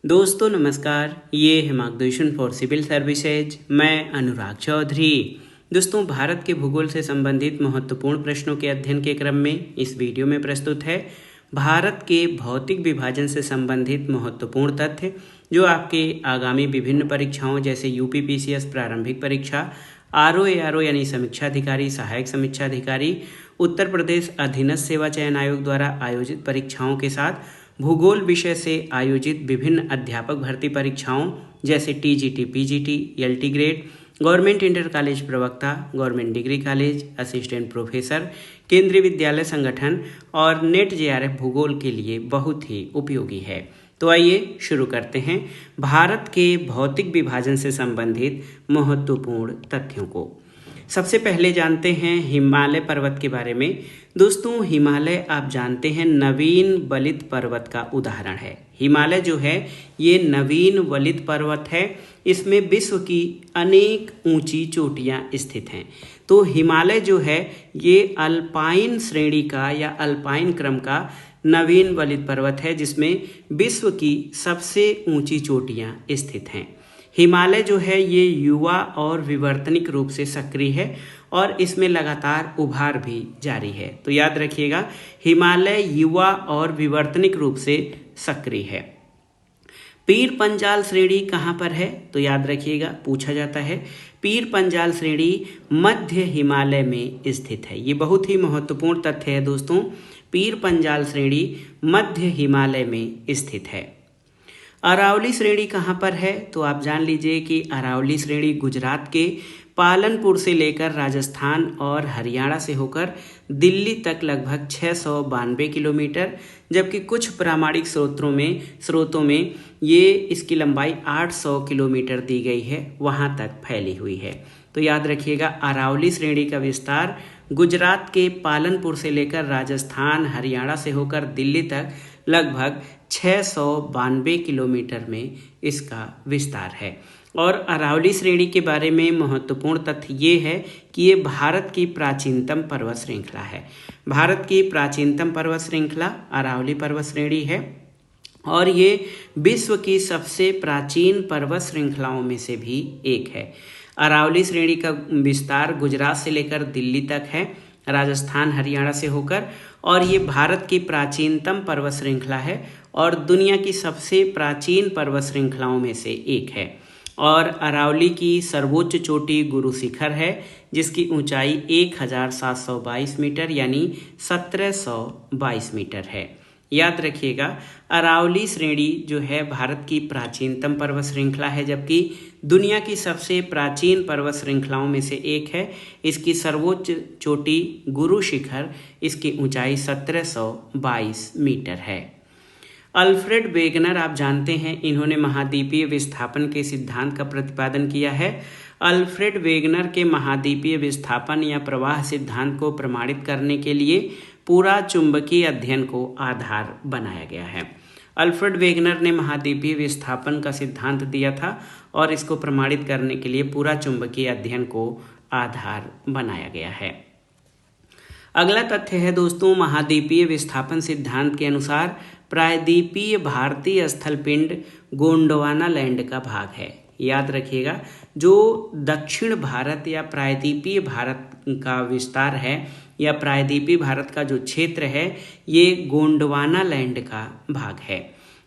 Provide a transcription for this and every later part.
दोस्तों नमस्कार, ये है मार्गदर्शन फॉर सिविल सर्विसेज। मैं अनुराग चौधरी। दोस्तों, भारत के भूगोल से संबंधित महत्वपूर्ण प्रश्नों के अध्ययन के क्रम में इस वीडियो में प्रस्तुत है भारत के भौतिक विभाजन से संबंधित महत्वपूर्ण तथ्य, जो आपके आगामी विभिन्न परीक्षाओं जैसे यूपीपीसीएस प्रारंभिक परीक्षा, आरओ यानी समीक्षा अधिकारी, सहायक समीक्षा अधिकारी, उत्तर प्रदेश अधीनस्थ सेवा चयन आयोग द्वारा आयोजित परीक्षाओं के साथ भूगोल विषय से आयोजित विभिन्न अध्यापक भर्ती परीक्षाओं जैसे TGT, PGT, LT grade, government inter college प्रवक्ता, government degree college, assistant professor, Kendriya Vidyalaya संगठन और नेट जेआरएफ भूगोल के लिए बहुत ही उपयोगी है। तो आइए शुरू करते हैं भारत के भौतिक विभाजन से संबंधित महत्वपूर्ण तथ्यों को। सबसे पहले जानते हैं हिमालय पर्वत के बारे में। दोस्तों, हिमालय आप जानते हैं नवीन वलित पर्वत का उदाहरण है। हिमालय जो है ये नवीन वलित पर्वत है। इसमें विश्व की अनेक ऊंची चोटियां स्थित हैं। तो हिमालय जो है ये अल्पाइन श्रेणी का या अल्पाइन क्रम का नवीन वलित पर्वत है, जिसमें विश्व की सबसे ऊंची चोटियां स्थित हैं। हिमालय जो है ये युवा और विवर्तनिक रूप से सक्रिय है और इसमें लगातार उभार भी जारी है। तो याद रखिएगा, हिमालय युवा और विवर्तनिक रूप से सक्रिय है। पीर पंजाल श्रेणी कहाँ पर है? तो याद रखिएगा, पूछा जाता है। पीर पंजाल श्रेणी मध्य हिमालय में स्थित है। ये बहुत ही महत्वपूर्ण तथ्य है दोस्तों। पीर पंजाल श्रेणी मध्य हिमालय में स्थित है। अरावली श्रेणी कहाँ पर है? तो आप जान लीजिए कि अरावली श्रेणी गुजरात के पालनपुर से लेकर राजस्थान और हरियाणा से होकर दिल्ली तक लगभग 692 किलोमीटर, जबकि कुछ प्रामाणिक स्रोतों में ये इसकी लंबाई 800 किलोमीटर दी गई है, वहाँ तक फैली हुई है। तो याद रखिएगा, अरावली श्रेणी का विस्तार गुजरात के पालनपुर से लेकर राजस्थान, हरियाणा से होकर दिल्ली तक लगभग 692 किलोमीटर में इसका विस्तार है। और अरावली श्रेणी के बारे में महत्वपूर्ण तथ्य ये है कि ये भारत की प्राचीनतम पर्वत श्रृंखला है। भारत की प्राचीनतम पर्वत श्रृंखला अरावली पर्वत श्रेणी है और ये विश्व की सबसे प्राचीन पर्वत श्रृंखलाओं में से भी एक है। अरावली श्रेणी का विस्तार गुजरात से लेकर दिल्ली तक है, राजस्थान, हरियाणा से होकर, और ये भारत की प्राचीनतम पर्वत श्रृंखला है और दुनिया की सबसे प्राचीन पर्वत श्रृंखलाओं में से एक है। और अरावली की सर्वोच्च चोटी गुरु शिखर है, जिसकी ऊंचाई 1722 मीटर यानी 1722 मीटर है। याद रखिएगा, अरावली श्रेणी जो है भारत की प्राचीनतम पर्वत श्रृंखला है, जबकि दुनिया की सबसे प्राचीन पर्वत श्रृंखलाओं में से एक है। इसकी सर्वोच्च चोटी गुरु शिखर, इसकी ऊंचाई 1722 मीटर है। अल्फ्रेड वेगनर आप जानते हैं, इन्होंने महाद्वीपीय विस्थापन के सिद्धांत का प्रतिपादन किया है। अल्फ्रेड वेगनर के महाद्वीपीय विस्थापन या प्रवाह सिद्धांत को प्रमाणित करने के लिए पूरा चुंबकीय अध्ययन को आधार बनाया गया है। अल्फ्रेड वेगनर ने महाद्वीपीय विस्थापन का सिद्धांत दिया था और इसको प्रमाणित करने के लिए पूरा चुंबकीय अध्ययन को आधार बनाया गया है। अगला तथ्य है दोस्तों, महाद्वीपीय विस्थापन सिद्धांत के अनुसार प्रायद्वीपीय भारतीय स्थलपिंड गोंडवाना लैंड का भाग है। याद रखिएगा, जो दक्षिण भारत या प्रायद्वीपीय भारत का विस्तार है या प्रायद्वीपीय भारत का जो क्षेत्र है, ये गोंडवाना लैंड का भाग है।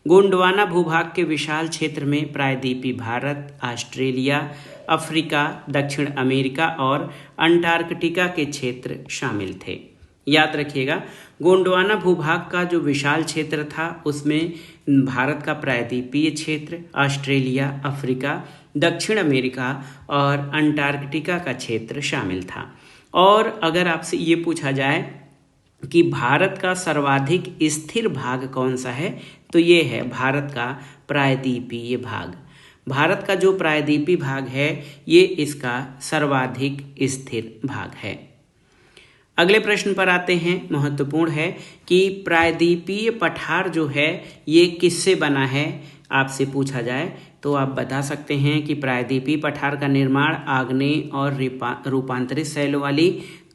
गोंडवाना भूभाग के विशाल क्षेत्र में प्रायद्वीपीय भारत, ऑस्ट्रेलिया, अफ्रीका, दक्षिण अमेरिका और अंटार्कटिका के क्षेत्र शामिल थे। याद रखिएगा, गोंडवाना भूभाग का जो विशाल क्षेत्र था उसमें भारत का प्रायद्वीपीय क्षेत्र, ऑस्ट्रेलिया, अफ्रीका, दक्षिण अमेरिका और अंटार्कटिका का क्षेत्र शामिल था। और अगर आपसे ये पूछा जाए कि भारत का सर्वाधिक स्थिर भाग कौन सा है, तो ये है भारत का प्रायद्वीपीय भाग। भारत का जो प्रायद्वीपीय भाग है ये इसका सर्वाधिक स्थिर भाग है। अगले प्रश्न पर आते हैं। महत्वपूर्ण है कि प्रायद्वीपीय पठार जो है ये किससे बना है, आपसे पूछा जाए तो आप बता सकते हैं कि प्रायद्वीपीय पठार का निर्माण आग्नेय और रूपांतरित शैलों वाली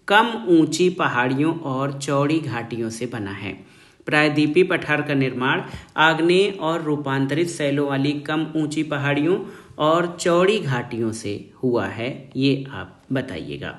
कम ऊंची पहाड़ियों और चौड़ी घाटियों से बना है। प्रायद्वीपीय पठार का निर्माण आग्नेय और रूपांतरित शैलों वाली कम ऊंची पहाड़ियों और चौड़ी घाटियों से हुआ है, ये आप बताइएगा।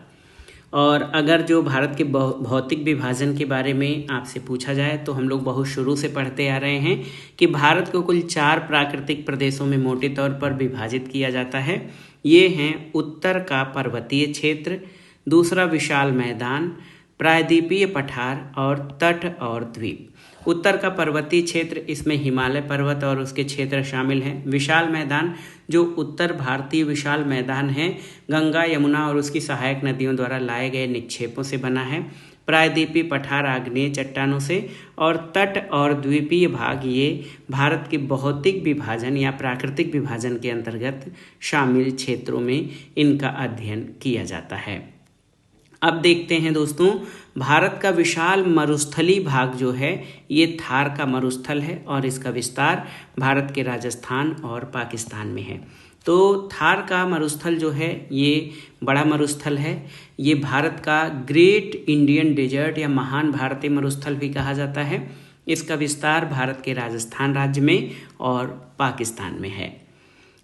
और अगर जो भारत के भौतिक विभाजन के बारे में आपसे पूछा जाए तो हम लोग बहुत शुरू से पढ़ते आ रहे हैं कि भारत को कुल 4 प्राकृतिक प्रदेशों में मोटे तौर पर विभाजित किया जाता है। ये हैं उत्तर का पर्वतीय क्षेत्र, दूसरा विशाल मैदान, प्रायद्वीपीय पठार और तट और द्वीप। उत्तर का पर्वतीय क्षेत्र, इसमें हिमालय पर्वत और उसके क्षेत्र शामिल हैं। विशाल मैदान जो उत्तर भारतीय विशाल मैदान है, गंगा यमुना और उसकी सहायक नदियों द्वारा लाए गए निक्षेपों से बना है। प्रायद्वीपीय पठार आग्नेय चट्टानों से, और तट और द्वीपीय भाग ये भारत के भौतिक विभाजन या प्राकृतिक विभाजन के अंतर्गत शामिल क्षेत्रों में इनका अध्ययन किया जाता है। अब देखते हैं दोस्तों, भारत का विशाल मरुस्थलीय भाग जो है ये थार का मरुस्थल है और इसका विस्तार भारत के राजस्थान और पाकिस्तान में है। तो थार का मरुस्थल जो है ये बड़ा मरुस्थल है। ये भारत का ग्रेट इंडियन डेजर्ट या महान भारतीय मरुस्थल भी कहा जाता है। इसका विस्तार भारत के राजस्थान राज्य में और पाकिस्तान में है।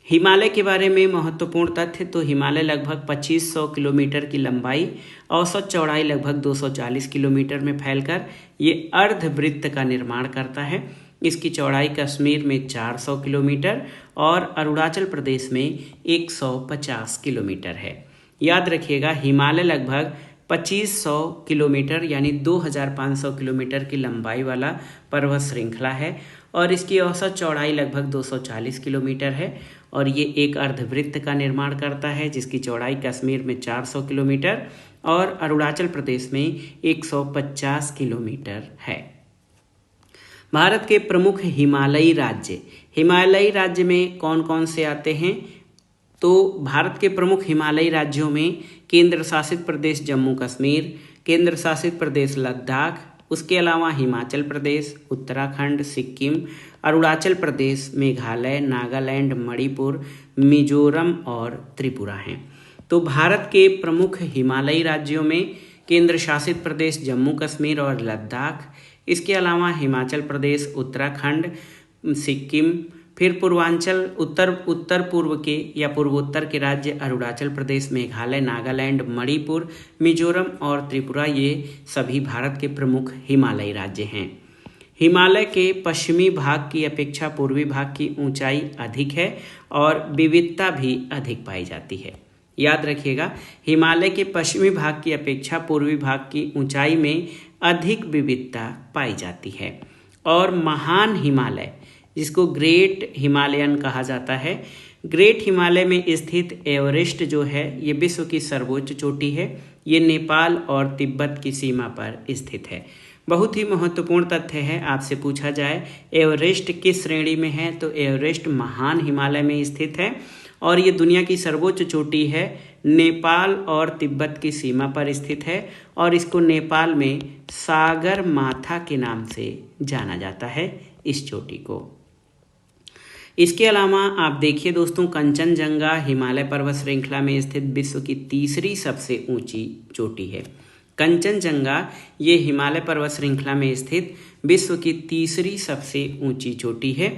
हिमालय के बारे में महत्वपूर्ण तथ्य, तो हिमालय लगभग 2500 किलोमीटर की लंबाई, औसत चौड़ाई लगभग 240 किलोमीटर में फैलकर ये अर्धवृत्त का निर्माण करता है। इसकी चौड़ाई कश्मीर में 400 किलोमीटर और अरुणाचल प्रदेश में 150 किलोमीटर है। याद रखिएगा, हिमालय लगभग 2500 किलोमीटर यानी 2500 किलोमीटर की लंबाई वाला पर्वत श्रृंखला है और इसकी औसत चौड़ाई लगभग 240 किलोमीटर है और ये एक अर्धवृत्त का निर्माण करता है जिसकी चौड़ाई कश्मीर में 400 किलोमीटर और अरुणाचल प्रदेश में 150 किलोमीटर है। भारत के प्रमुख हिमालयी राज्य में कौन कौन से आते हैं? तो भारत के प्रमुख हिमालयी राज्यों में केंद्र शासित प्रदेश जम्मू कश्मीर, केंद्र शासित प्रदेश लद्दाख, उसके अलावा हिमाचल प्रदेश, उत्तराखंड, सिक्किम, अरुणाचल प्रदेश, मेघालय, नागालैंड, मणिपुर, मिजोरम और त्रिपुरा हैं। तो भारत के प्रमुख हिमालयी राज्यों में केंद्र शासित प्रदेश जम्मू कश्मीर और लद्दाख, इसके अलावा हिमाचल प्रदेश, उत्तराखंड, सिक्किम, फिर पूर्वांचल उत्तर पूर्व के या पूर्वोत्तर के राज्य अरुणाचल प्रदेश, मेघालय, नागालैंड, मणिपुर, मिजोरम और त्रिपुरा, ये सभी भारत के प्रमुख हिमालयी राज्य हैं। हिमालय के पश्चिमी भाग की अपेक्षा पूर्वी भाग की ऊंचाई अधिक है और विविधता भी अधिक पाई जाती है। याद रखिएगा, हिमालय के पश्चिमी भाग की अपेक्षा पूर्वी भाग की ऊंचाई में अधिक विविधता पाई जाती है। और महान हिमालय, जिसको ग्रेट हिमालयन कहा जाता है, ग्रेट हिमालय में स्थित एवरेस्ट जो है ये विश्व की सर्वोच्च चोटी है। ये नेपाल और तिब्बत की सीमा पर स्थित है। बहुत ही महत्वपूर्ण तथ्य है, आपसे पूछा जाए एवरेस्ट किस श्रेणी में है, तो एवरेस्ट महान हिमालय में स्थित है और ये दुनिया की सर्वोच्च चोटी है। नेपाल और तिब्बत की सीमा पर स्थित है और इसको नेपाल में सागर माथा के नाम से जाना जाता है, इस चोटी को। इसके अलावा आप देखिए दोस्तों, कंचनजंगा हिमालय पर्वत श्रृंखला में स्थित विश्व की तीसरी सबसे ऊंची चोटी है। कंचनजंगा ये हिमालय पर्वत श्रृंखला में स्थित विश्व की तीसरी सबसे ऊंची चोटी है।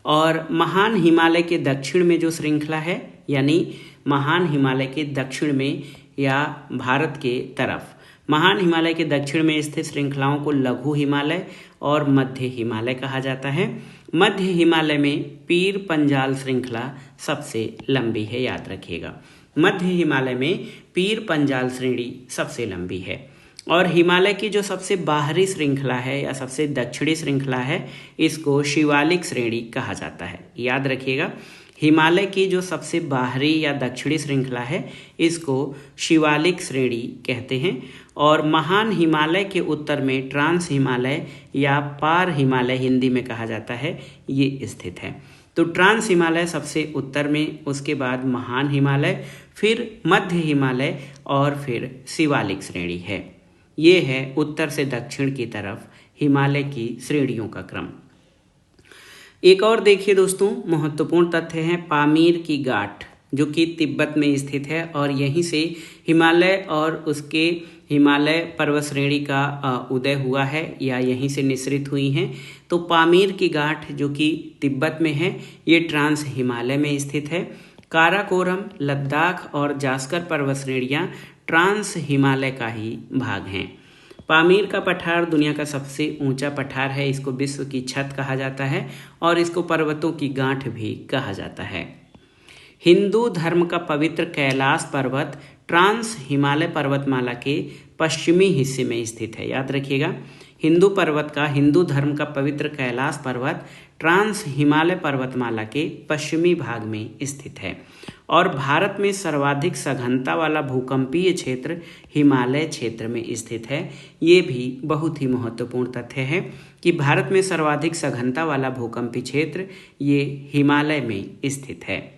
और महान हिमालय के दक्षिण में जो श्रृंखला है, यानी महान हिमालय के दक्षिण में या भारत के तरफ, महान हिमालय के दक्षिण में स्थित श्रृंखलाओं को लघु हिमालय और मध्य हिमालय कहा जाता है। मध्य हिमालय में पीर पंजाल श्रृंखला सबसे लंबी है, याद रखिएगा। मध्य हिमालय में पीर पंजाल श्रेणी सबसे लंबी है। और हिमालय की जो सबसे बाहरी श्रृंखला है या सबसे दक्षिणी श्रृंखला है, इसको शिवालिक श्रेणी कहा जाता है। याद रखिएगा, हिमालय की जो सबसे बाहरी या दक्षिणी श्रृंखला है इसको शिवालिक श्रेणी कहते हैं। और महान हिमालय के उत्तर में ट्रांस हिमालय या पार हिमालय हिंदी में कहा जाता है, ये स्थित है। तो ट्रांस हिमालय सबसे उत्तर में, उसके बाद महान हिमालय, फिर मध्य हिमालय और फिर शिवालिक श्रेणी है। ये है उत्तर से दक्षिण की तरफ हिमालय की श्रेणियों का क्रम। एक और देखिए दोस्तों, महत्वपूर्ण तथ्य है पामीर की गांठ। जो कि तिब्बत में स्थित है और यहीं से हिमालय और उसके हिमालय पर्वत श्रेणी का उदय हुआ है या यहीं से निसृत हुई हैं। तो पामीर की गांठ जो कि तिब्बत में है, ये ट्रांस हिमालय में स्थित है। काराकोरम, लद्दाख और जास्कर पर्वत श्रेणियाँ ट्रांस हिमालय का ही भाग हैं। पामीर का पठार दुनिया का सबसे ऊंचा पठार है। इसको विश्व की छत कहा जाता है और इसको पर्वतों की गांठ भी कहा जाता है। हिंदू धर्म का पवित्र कैलाश पर्वत ट्रांस हिमालय पर्वतमाला के पश्चिमी हिस्से में स्थित है। याद रखिएगा, हिंदू धर्म का पवित्र कैलाश पर्वत ट्रांस हिमालय पर्वतमाला के पश्चिमी भाग में स्थित है। और भारत में सर्वाधिक सघनता वाला भूकंपीय क्षेत्र हिमालय क्षेत्र में स्थित है। ये भी बहुत ही महत्वपूर्ण तथ्य है कि भारत में सर्वाधिक सघनता वाला भूकंपीय क्षेत्र ये हिमालय में स्थित है।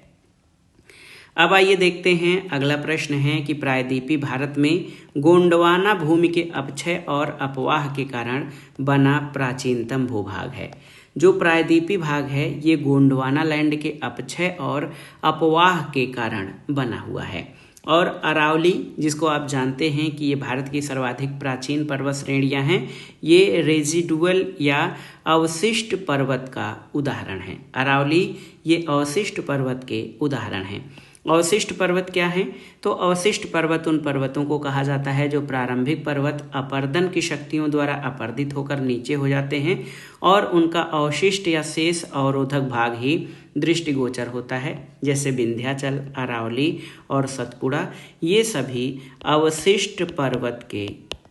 अब आइए देखते हैं, अगला प्रश्न है कि प्रायद्वीपीय भारत में गोंडवाना भूमि के अपक्षय और अपवाह के कारण बना प्राचीनतम भूभाग है। जो प्रायद्वीपीय भाग है ये गोंडवाना लैंड के अपक्षय और अपवाह के कारण बना हुआ है। और अरावली, जिसको आप जानते हैं कि ये भारत की सर्वाधिक प्राचीन पर्वत श्रेणियां हैं, ये रेजिडुअल या अवशिष्ट पर्वत का उदाहरण है। अरावली ये अवशिष्ट पर्वत के उदाहरण हैं। अवशिष्ट पर्वत क्या है? तो अवशिष्ट पर्वत उन पर्वतों को कहा जाता है जो प्रारंभिक पर्वत अपर्दन की शक्तियों द्वारा अपर्दित होकर नीचे हो जाते हैं और उनका अवशिष्ट या शेष अवरोधक भाग ही दृष्टिगोचर होता है। जैसे विंध्याचल, अरावली और सतपुड़ा, ये सभी अवशिष्ट पर्वत के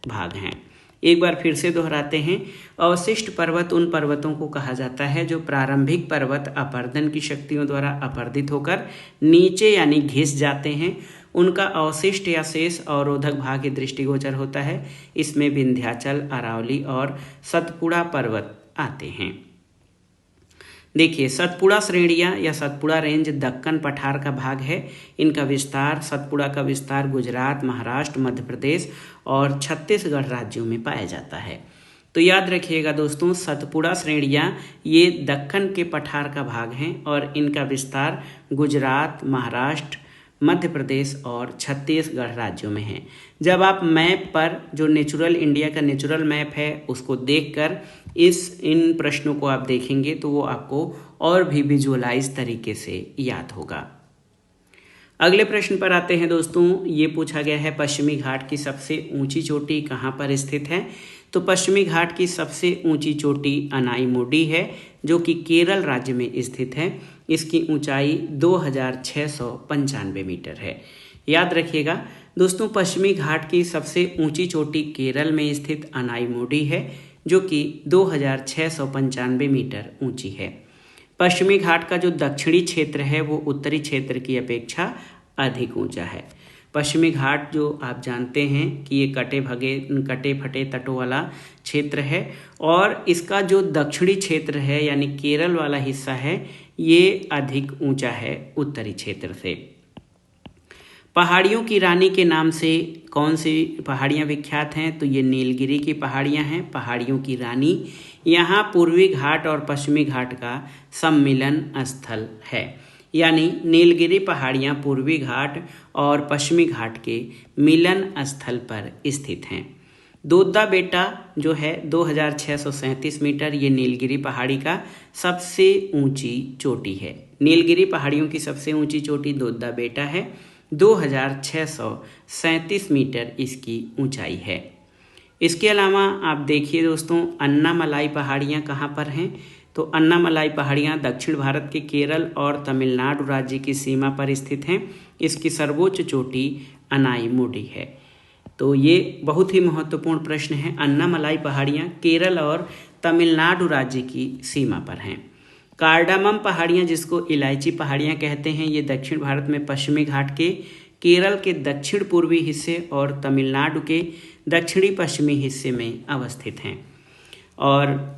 भाग हैं। एक बार फिर से दोहराते हैं, अवशिष्ट पर्वत उन पर्वतों को कहा जाता है जो प्रारंभिक पर्वत अपर्दन की शक्तियों द्वारा अपर्दित होकर नीचे यानी घिस जाते हैं। उनका अवशिष्ट या शेष अवरोधक भाग ही दृष्टिगोचर होता है। इसमें विंध्याचल, अरावली और सतपुड़ा पर्वत आते हैं। देखिए, सतपुड़ा श्रेणियाँ या सतपुड़ा रेंज दक्कन पठार का भाग है। इनका विस्तार, सतपुड़ा का विस्तार गुजरात, महाराष्ट्र, मध्य प्रदेश और छत्तीसगढ़ राज्यों में पाया जाता है। तो याद रखिएगा दोस्तों, सतपुड़ा श्रेणियाँ ये दक्कन के पठार का भाग हैं और इनका विस्तार गुजरात, महाराष्ट्र, मध्य प्रदेश और छत्तीसगढ़ राज्यों में है। जब आप मैप पर जो नेचुरल इंडिया का नेचुरल मैप है उसको देखकर इन प्रश्नों को आप देखेंगे तो वो आपको और भी विजुअलाइज तरीके से याद होगा। अगले प्रश्न पर आते हैं दोस्तों। ये पूछा गया है, पश्चिमी घाट की सबसे ऊंची चोटी कहाँ पर स्थित है? तो पश्चिमी घाट की सबसे ऊंची चोटी अनाईमुडी है जो कि केरल राज्य में स्थित है। इसकी ऊंचाई 2695 मीटर है। याद रखिएगा दोस्तों, पश्चिमी घाट की सबसे ऊंची चोटी केरल में स्थित अनाईमुडी है जो कि 2695 मीटर ऊंची है। पश्चिमी घाट का जो दक्षिणी क्षेत्र है वो उत्तरी क्षेत्र की अपेक्षा अधिक ऊंचा है। पश्चिमी घाट जो आप जानते हैं कि ये कटे फटे तटों वाला क्षेत्र है और इसका जो दक्षिणी क्षेत्र है यानी केरल वाला हिस्सा है ये अधिक ऊंचा है उत्तरी क्षेत्र से। पहाड़ियों की रानी के नाम से कौन सी पहाड़ियाँ विख्यात हैं? तो ये नीलगिरी की पहाड़ियाँ हैं पहाड़ियों की रानी। यहाँ पूर्वी घाट और पश्चिमी घाट का सम्मिलन स्थल है, यानी नीलगिरी पहाड़ियाँ पूर्वी घाट और पश्चिमी घाट के मिलन स्थल पर स्थित हैं। दोद्दा बेटा जो है 2637 मीटर, ये नीलगिरी पहाड़ी का सबसे ऊंची चोटी है। नीलगिरी पहाड़ियों की सबसे ऊंची चोटी दोद्दा बेटा है, 2637 मीटर इसकी ऊंचाई है। इसके अलावा आप देखिए दोस्तों, अन्नामलाई पहाड़ियाँ कहाँ पर हैं? तो अन्नामलाई पहाड़ियाँ दक्षिण भारत के केरल और तमिलनाडु राज्य की सीमा पर स्थित हैं। इसकी सर्वोच्च चोटी अनाईमुडी है। तो ये बहुत ही महत्वपूर्ण प्रश्न है। अन्नामलाई पहाड़ियाँ केरल और तमिलनाडु राज्य की सीमा पर हैं। कार्डामम पहाड़ियाँ, जिसको इलायची पहाड़ियाँ कहते हैं, ये दक्षिण भारत में पश्चिमी घाट के केरल के दक्षिण पूर्वी हिस्से और तमिलनाडु के दक्षिणी पश्चिमी हिस्से में अवस्थित हैं। और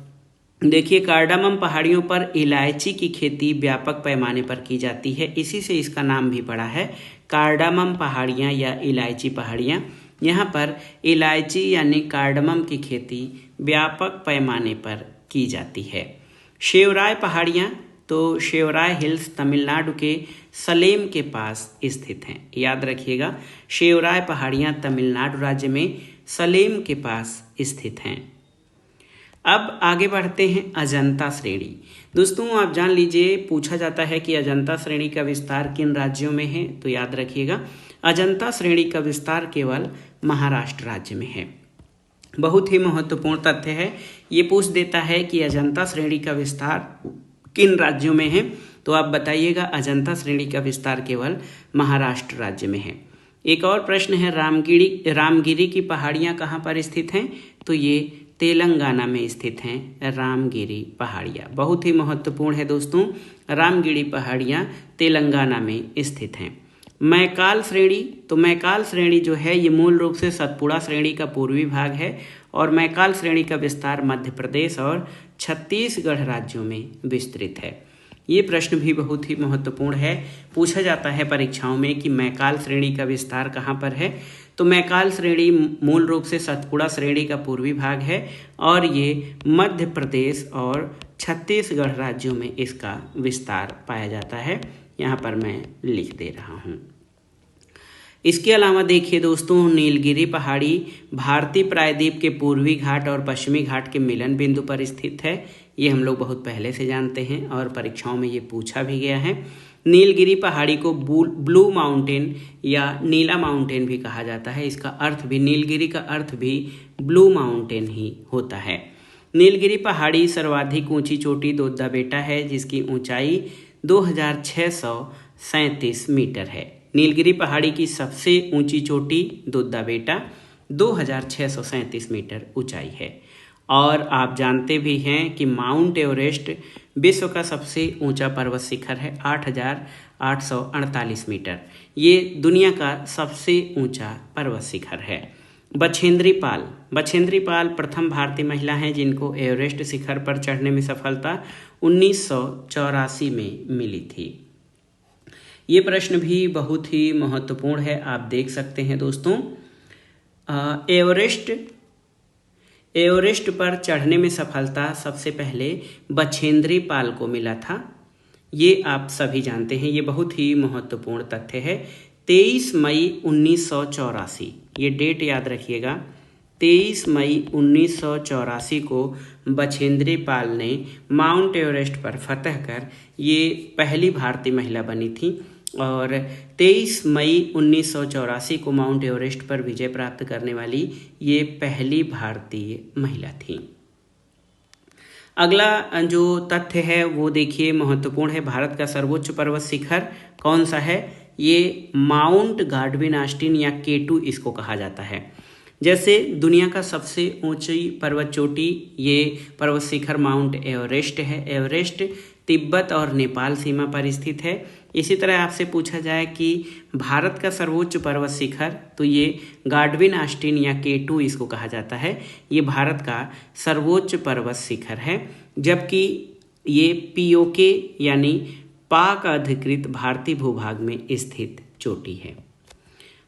देखिए, कार्डामम पहाड़ियों पर इलायची की खेती व्यापक पैमाने पर की जाती है। इसी से इसका नाम भी पड़ा है कार्डामम पहाड़ियाँ या इलायची पहाड़ियाँ। यहाँ पर इलायची यानी कार्डामम की खेती व्यापक पैमाने पर की जाती है। शेवराय पहाड़ियाँ, तो शेवराय हिल्स तमिलनाडु के सलेम के पास स्थित हैं। याद रखिएगा, शेवराय पहाड़ियाँ तमिलनाडु राज्य में सलेम के पास स्थित हैं। अब आगे बढ़ते हैं अजंता श्रेणी। दोस्तों आप जान लीजिए, पूछा जाता है कि अजंता श्रेणी का विस्तार किन राज्यों में है, तो याद रखिएगा अजंता श्रेणी का विस्तार केवल महाराष्ट्र राज्य में है। बहुत ही महत्वपूर्ण तथ्य है, ये पूछ देता है कि अजंता श्रेणी का विस्तार किन राज्यों में है, तो आप बताइएगा अजंता श्रेणी का विस्तार केवल महाराष्ट्र राज्य में है। एक और प्रश्न है, रामगिरी की पहाड़ियाँ कहाँ पर स्थित हैं, तो ये तेलंगाना में स्थित हैं रामगिरी पहाड़ियाँ। बहुत ही महत्वपूर्ण है दोस्तों, रामगिरी पहाड़ियाँ तेलंगाना में स्थित हैं। मैकाल श्रेणी, तो मैकाल श्रेणी जो है ये मूल रूप से सतपुड़ा श्रेणी का पूर्वी भाग है और मैकाल श्रेणी का विस्तार मध्य प्रदेश और छत्तीसगढ़ राज्यों में विस्तृत है। ये प्रश्न भी बहुत ही महत्वपूर्ण है, पूछा जाता है परीक्षाओं में कि मैकाल श्रेणी का विस्तार कहाँ पर है, तो मैकाल श्रेणी मूल रूप से सतपुड़ा श्रेणी का पूर्वी भाग है और ये मध्य प्रदेश और छत्तीसगढ़ राज्यों में इसका विस्तार पाया जाता है। यहाँ पर मैं लिख दे रहा हूँ। इसके अलावा देखिए दोस्तों, नीलगिरी पहाड़ी भारतीय प्रायद्वीप के पूर्वी घाट और पश्चिमी घाट के मिलन बिंदु पर स्थित है। ये हम लोग बहुत पहले से जानते हैं और परीक्षाओं में ये पूछा भी गया है। नीलगिरी पहाड़ी को ब्लू माउंटेन या नीला माउंटेन भी कहा जाता है। इसका अर्थ भी, नीलगिरी का अर्थ भी ब्लू माउंटेन ही होता है। नीलगिरी पहाड़ी सर्वाधिक ऊंची चोटी दोद्दा बेटा है, जिसकी ऊंचाई 2637 मीटर है। नीलगिरी पहाड़ी की सबसे ऊंची चोटी दोद्दा बेटा 2637 मीटर ऊंचाई है। और आप जानते भी हैं कि माउंट एवरेस्ट विश्व का सबसे ऊंचा पर्वत शिखर है, 8848 मीटर। ये दुनिया का सबसे ऊंचा पर्वत शिखर है। बछेंद्री पाल प्रथम भारतीय महिला हैं जिनको एवरेस्ट शिखर पर चढ़ने में सफलता 1984 में मिली थी। ये प्रश्न भी बहुत ही महत्वपूर्ण है, आप देख सकते हैं दोस्तों। एवरेस्ट पर चढ़ने में सफलता सबसे पहले बछेंद्री पाल को मिला था। ये आप सभी जानते हैं, ये बहुत ही महत्वपूर्ण तथ्य है। 23 मई 1984, ये डेट याद रखिएगा, 23 मई 1984 को बछेंद्री पाल ने माउंट एवरेस्ट पर फतह कर ये पहली भारतीय महिला बनी थी और 23 मई 1984 को माउंट एवरेस्ट पर विजय प्राप्त करने वाली ये पहली भारतीय महिला थी। अगला जो तथ्य है वो देखिए महत्वपूर्ण है। भारत का सर्वोच्च पर्वत शिखर कौन सा है? ये माउंट गाडविन ऑस्टिन या K2 इसको कहा जाता है। जैसे दुनिया का सबसे ऊंची पर्वत चोटी ये पर्वत शिखर माउंट एवरेस्ट है। एवरेस्ट तिब्बत और नेपाल सीमा पर स्थित है। इसी तरह आपसे पूछा जाए कि भारत का सर्वोच्च पर्वत शिखर, तो ये गाडविन ऑस्टिन या K2 इसको कहा जाता है। ये भारत का सर्वोच्च पर्वत शिखर है, जबकि ये POK यानी पाक अधिकृत भारतीय भूभाग में स्थित चोटी है।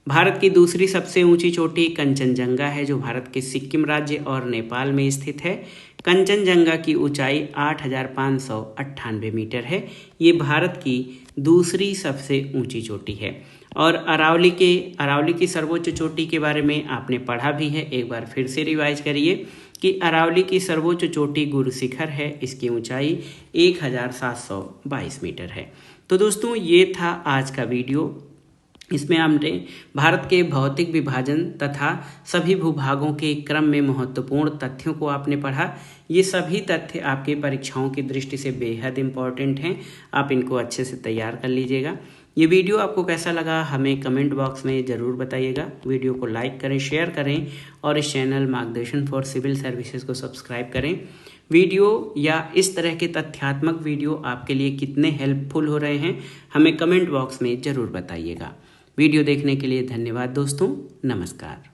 भारत की दूसरी सबसे ऊंची चोटी कंचनजंगा है, जो भारत के सिक्किम राज्य और नेपाल में स्थित है। कंचनजंगा की ऊंचाई 8598 मीटर है। ये भारत की दूसरी सबसे ऊंची चोटी है। और अरावली की सर्वोच्च चोटी के बारे में आपने पढ़ा भी है, एक बार फिर से रिवाइज करिए कि अरावली की सर्वोच्च चोटी गुरु शिखर है। इसकी ऊंचाई 1722 मीटर है। तो दोस्तों ये था आज का वीडियो। इसमें हमने भारत के भौतिक विभाजन तथा सभी भूभागों के क्रम में महत्वपूर्ण तथ्यों को आपने पढ़ा। ये सभी तथ्य आपके परीक्षाओं की दृष्टि से बेहद इम्पॉर्टेंट हैं, आप इनको अच्छे से तैयार कर लीजिएगा। ये वीडियो आपको कैसा लगा हमें कमेंट बॉक्स में ज़रूर बताइएगा। वीडियो को लाइक करें, शेयर करें और इस चैनल मार्गदर्शन फॉर सिविल सर्विसेज को सब्सक्राइब करें। वीडियो या इस तरह के तथ्यात्मक वीडियो आपके लिए कितने हेल्पफुल हो रहे हैं हमें कमेंट बॉक्स में ज़रूर बताइएगा। वीडियो देखने के लिए धन्यवाद दोस्तों, नमस्कार।